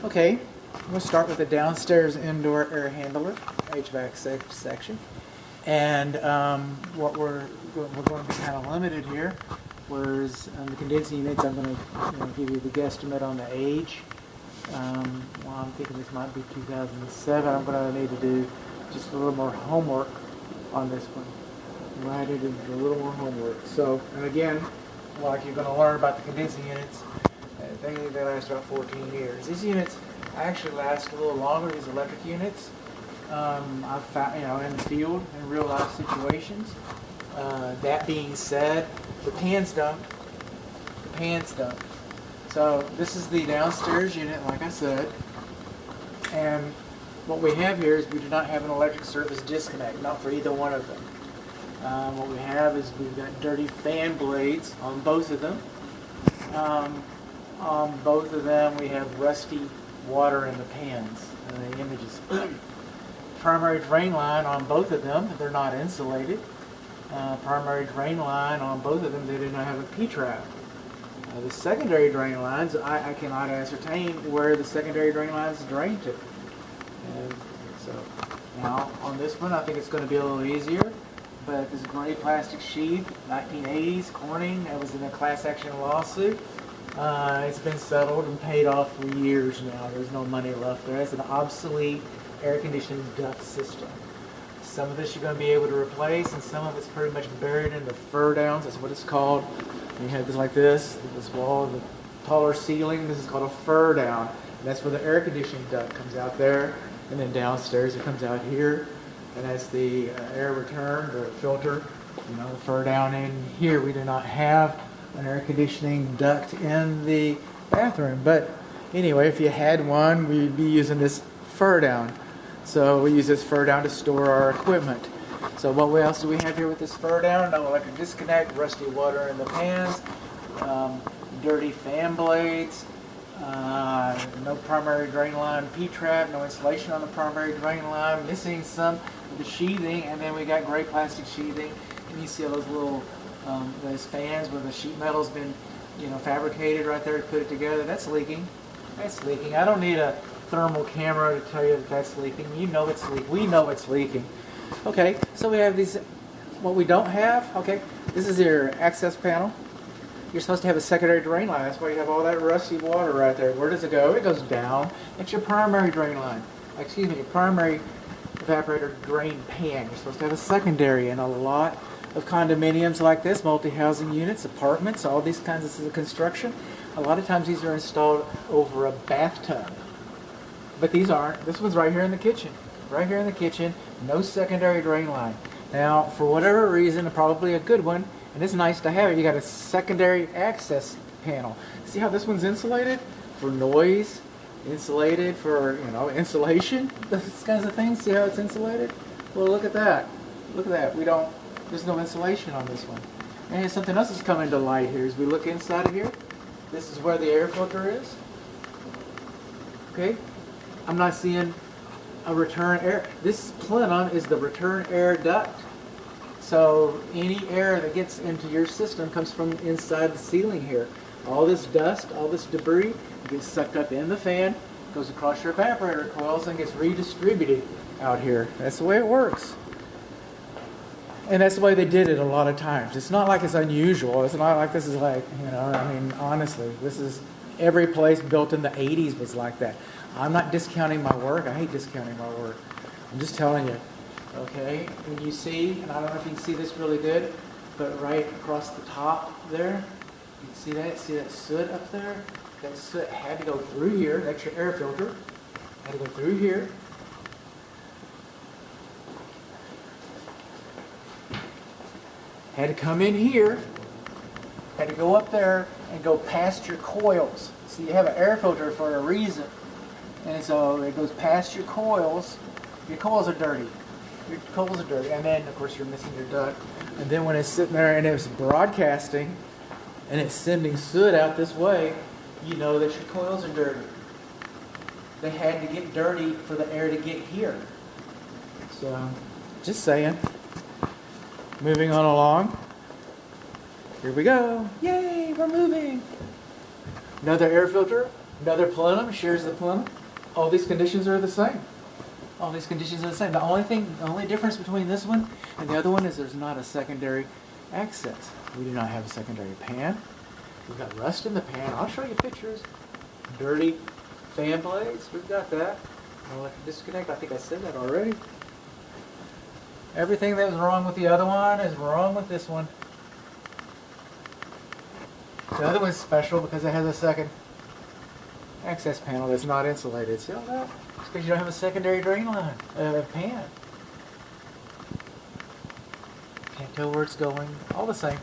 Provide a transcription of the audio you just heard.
Okay, we'll start with the downstairs indoor air handler, HVAC section. And what we're going to be kind of limited here, whereas the condensing units, I'm going to give you the guesstimate on the age. Well, I'm thinking this might be 2007. I'm going to need to do just a little more homework on this one. Right, I need to do a little more homework. So, and again, like you're going to learn about the condensing units, they last about 14 years. These units actually last a little longer, these electric units. I've found, in the field, in real life situations. That being said, the pan's dumped. The pan's dumped. So this is the downstairs unit, like I said. And what we have here is we do not have an electric service disconnect, not for either one of them. What we have is we've got dirty fan blades on both of them. On both of them we have rusty water in the pans. And the images. Primary drain line on both of them, they're not insulated. Primary drain line on both of them, they do not have a P-trap. The secondary drain lines, I cannot ascertain where the secondary drain lines drain to. And so now on this one, I think it's going to be a little easier. But this gray plastic sheath, 1980s, Corning, that was in a class action lawsuit. It's been settled and paid off for years now. There's no money left there. It's an obsolete air conditioning duct system. Some of this you're going to be able to replace, and some of it's pretty much buried in the fur downs. That's what it's called. You have this like this wall, the taller ceiling. This is called a fur down. And that's where the air conditioning duct comes out there, and then downstairs it comes out here, and that's the air return, the filter. The fur down in here. We do not have an air conditioning duct in the bathroom, but anyway, if you had one, we'd be using this fur down. So we use this fur down to store our equipment. So what else do we have here with this fur down? No electric disconnect, rusty water in the pans, dirty fan blades, no primary drain line P-trap, no insulation on the primary drain line, missing some of the sheathing, and then we got gray plastic sheathing, and you see all those little those fans where the sheet metal's been fabricated right there to put it together. That's leaking. That's leaking. I don't need a thermal camera to tell you that that's leaking. You know it's leaking. We know it's leaking. Okay, so we have these. What we don't have, okay, this is your access panel. You're supposed to have a secondary drain line. That's why you have all that rusty water right there. Where does it go? It goes down. That's your primary drain line. Excuse me, your primary evaporator drain pan. You're supposed to have a secondary, and a lot of condominiums like this, multi-housing units, apartments, all these kinds of construction, a lot of times these are installed over a bathtub. But these aren't. This one's right here in the kitchen. Right here in the kitchen, no secondary drain line. Now, for whatever reason, probably a good one, and it's nice to have it, you got a secondary access panel. See how this one's insulated? For noise, insulated for, insulation, those kinds of things. See how it's insulated? Well, look at that. Look at that. There's no insulation on this one. And something else is coming to light here. As we look inside of here, this is where the air filter is. Okay? I'm not seeing a return air. This plenum is the return air duct. So any air that gets into your system comes from inside the ceiling here. All this dust, all this debris gets sucked up in the fan, goes across your evaporator coils, and gets redistributed out here. That's the way it works. And that's the way they did it a lot of times. It's not like it's unusual. It's not like this is like, honestly, this is every place built in the 80's was like that. I'm not discounting my work. I hate discounting my work. I'm just telling you. Okay, when you see, and I don't know if you can see this really good, but right across the top there, you can see that? See that soot up there? That soot had to go through here. That's your air filter. Had to go through here. Had to come in here. Had to go up there and go past your coils. So you have an air filter for a reason. And so it goes past your coils. Your coils are dirty. Your coils are dirty. And then, of course, you're missing your duct. And then when it's sitting there and it's broadcasting and it's sending soot out this way, you know that your coils are dirty. They had to get dirty for the air to get here. So, just saying. Moving on along. Here we go. Yay, we're moving. Another air filter. Another plenum shares the plenum. All these conditions are the same. All these conditions are the same. The only difference between this one and the other one is there's not a secondary access. We do not have a secondary pan. We've got rust in the pan. I'll show you pictures. Dirty fan blades. We've got that. Electric disconnect. I think I said that already. Everything that was wrong with the other one is wrong with this one. The other one's special because it has a second access panel that's not insulated. See all that? It's because you don't have a secondary drain line, pan. Can't tell where it's going. All the same.